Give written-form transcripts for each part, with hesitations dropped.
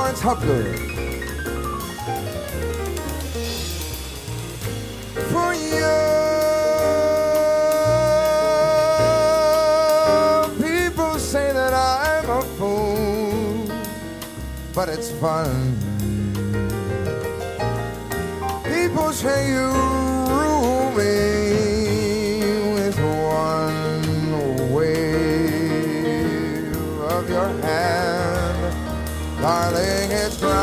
it's how good. For you, people say that I'm a fool, but it's fun. People say you rule me with one wave of your hand. Darling, it's grand.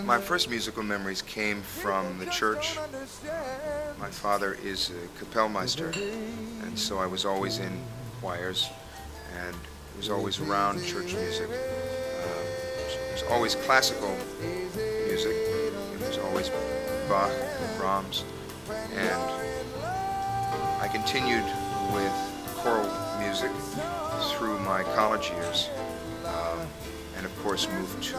My first musical memories came from the church. My father is a Kapellmeister, and so I was always in choirs and was always around church music. It was always classical music. It was always Bach and Brahms, and I continued with choral music through my college years, and of course moved to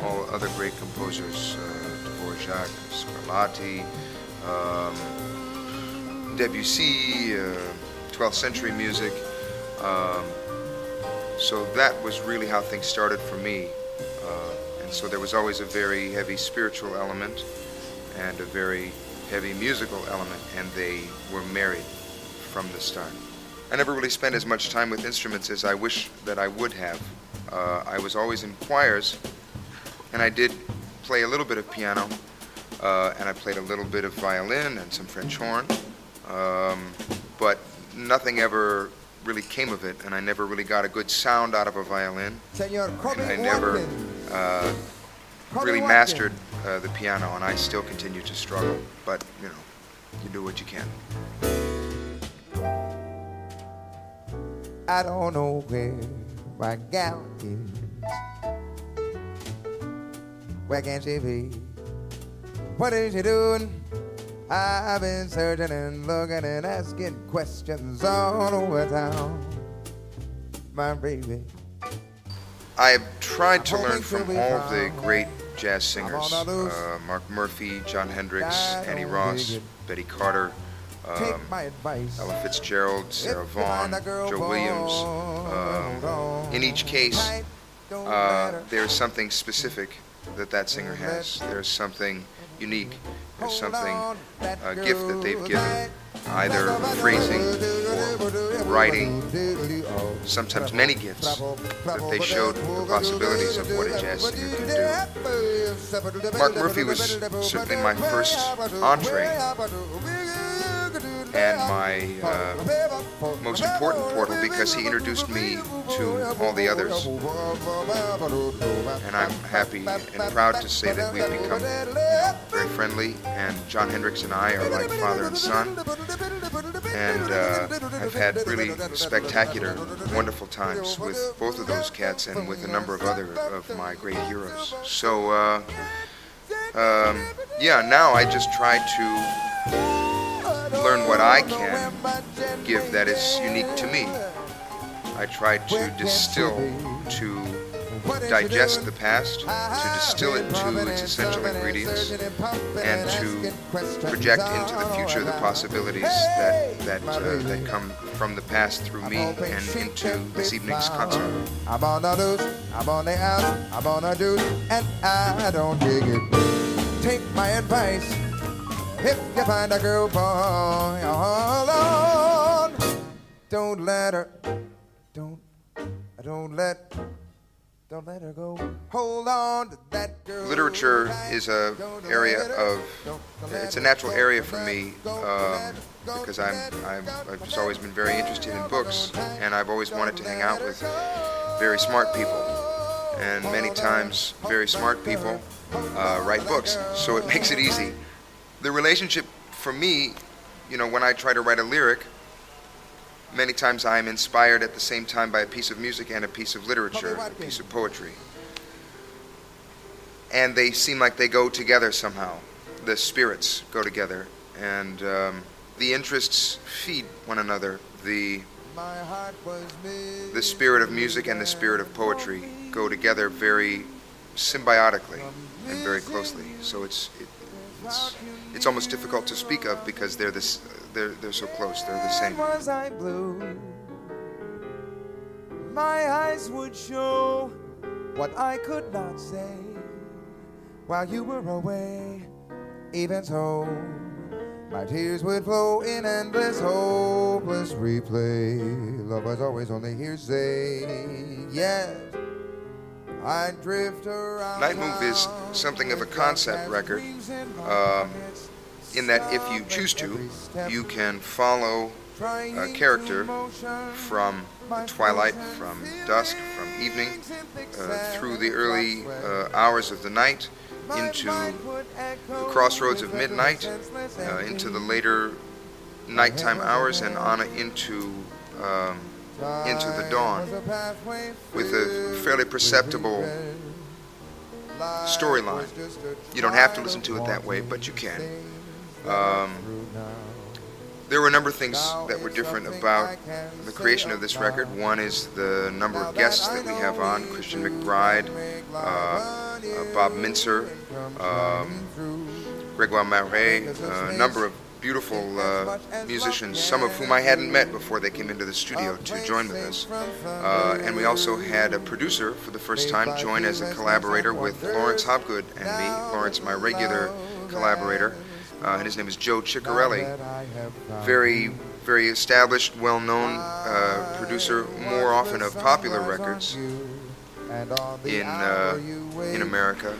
all other great composers, Dvorak, Scarlatti, Debussy, 12th century music. So that was really how things started for me. And so there was always a very heavy spiritual element and a very heavy musical element, and they were married from the start. I never really spent as much time with instruments as I wish that I would have. I was always in choirs, and I did play a little bit of piano, and I played a little bit of violin and some French horn, but nothing ever really came of it, and I never really got a good sound out of a violin, and I never really mastered the piano, and I still continue to struggle, but you know, you do what you can. I don't know where my gal is. Where can she be? What is she doing? I've been searching and looking and asking questions all over town. My baby. I have tried to learn from all the great jazz singers, Mark Murphy, John Hendricks, Annie Ross, Betty Carter, Ella Fitzgerald, Sarah Vaughan, Joe Williams. In each case, there's something specific that singer has. There's something unique. There's something, a gift that they've given, either phrasing or writing, sometimes many gifts that they showed the possibilities of what a jazz singer can do. Mark Murphy was certainly my first entree and my most important portal, because he introduced me to all the others. And I'm happy and proud to say that we've become very friendly, and John Hendricks and I are like father and son. And I've had really spectacular, wonderful times with both of those cats and with a number of other of my great heroes. So, yeah, now I just try to learn what I can give that is unique to me. I try to distill, to digest the past, to distill it to its essential ingredients, and to project into the future the possibilities that come from the past through me and into this evening's concert. I'm on the loose, I'm on the out, I'm on the do, and I don't dig it. Take my advice. If you find a girl, boy, hold on. Don't let her, don't let her go. Hold on to that girl. Literature is a area of, it's a natural area for me, because I've just always been very interested in books, and I've always wanted to hang out with very smart people. And many times, very smart people write books, so it makes it easy. The relationship for me, you know, when I try to write a lyric, many times I am inspired at the same time by a piece of music and a piece of literature, a piece of poetry. And they seem like they go together somehow. The spirits go together, and the interests feed one another. The spirit of music and the spirit of poetry go together very symbiotically and very closely. So it's almost difficult to speak of, because they're so close. They're the same. my eyes would show what I could not say while you were away. Even so, my tears would flow in endless, hopeless replay. Love was always only hearsay. Yes, I'd drift around. Night Move is something of a concept record, in that if you choose to, you can follow a character from twilight, from dusk, from evening, through the early hours of the night, into the crossroads of midnight, into the later nighttime hours, and on into the dawn, with a fairly perceptible storyline. You don't have to listen to it that way, but you can. There were a number of things that were different about the creation of this record. One is the number of guests that we have on: Christian McBride, Bob Mincer, Gregoire Marais, a number of beautiful musicians, some of whom I hadn't met before they came into the studio to join with us. And we also had a producer for the first time join as a collaborator with Lawrence Hopgood and me. Lawrence, my regular collaborator, and his name is Joe Ciccarelli. Very, very established, well-known producer, more often of popular records in America.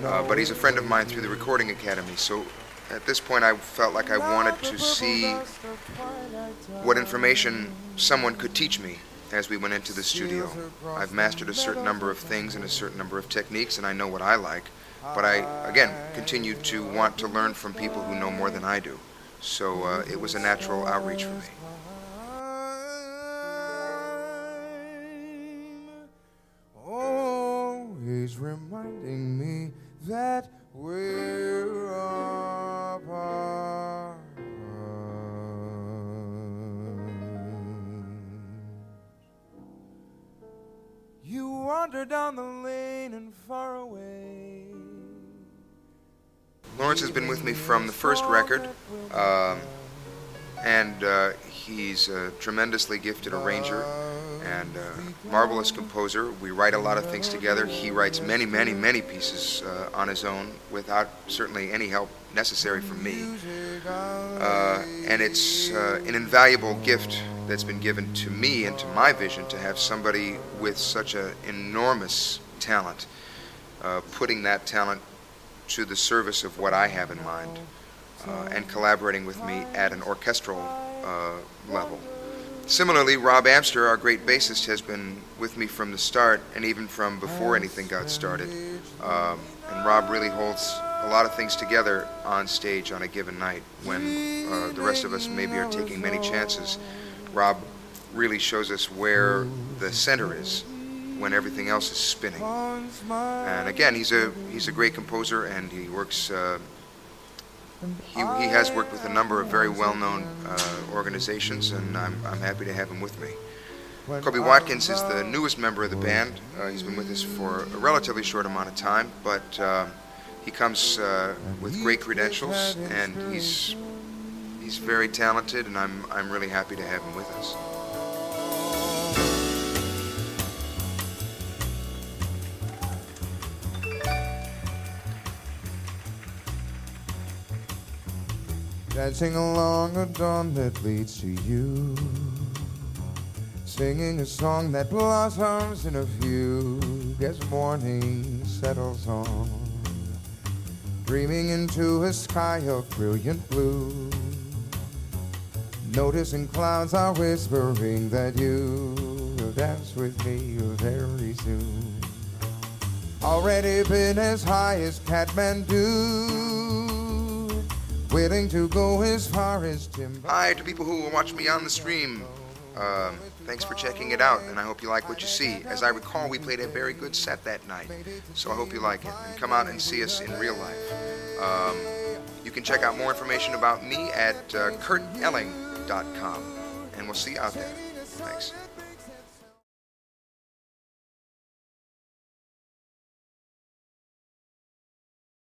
But he's a friend of mine through the Recording Academy. So at this point, I felt like I wanted to see what information someone could teach me as we went into the studio. I've mastered a certain number of things and a certain number of techniques, and I know what I like. But I, again, continue to want to learn from people who know more than I do. So it was a natural outreach for me. Always reminding me that we're apart. You wander down the lane and far away. Lawrence has been with me from the first record, and he's a tremendously gifted arranger and marvelous composer. We write a lot of things together. He writes many, many, many pieces on his own without certainly any help necessary from me. And it's an invaluable gift that's been given to me and to my vision to have somebody with such an enormous talent, putting that talent to the service of what I have in mind, and collaborating with me at an orchestral level. Similarly, Rob Amster, our great bassist, has been with me from the start, and even from before anything got started. And Rob really holds a lot of things together on stage on a given night when the rest of us maybe are taking many chances. Rob really shows us where the center is when everything else is spinning. And again, he's a great composer, and he works. He has worked with a number of very well-known organizations, and I'm happy to have him with me. Kobe Watkins is the newest member of the band. He's been with us for a relatively short amount of time, but he comes with great credentials, and he's very talented, and I'm really happy to have him with us. Dancing along a dawn that leads to you, singing a song that blossoms in a view as morning settles on, dreaming into a sky of brilliant blue, noticing clouds are whispering that you will dance with me very soon. Already been as high as Kathmandu, willing to go as far as Timbuktu. Hi to people who will watch me on the stream. Thanks for checking it out, and I hope you like what you see. As I recall, we played a very good set that night, so I hope you like it. And come out and see us in real life. You can check out more information about me at kurtelling.com, and we'll see you out there. Thanks.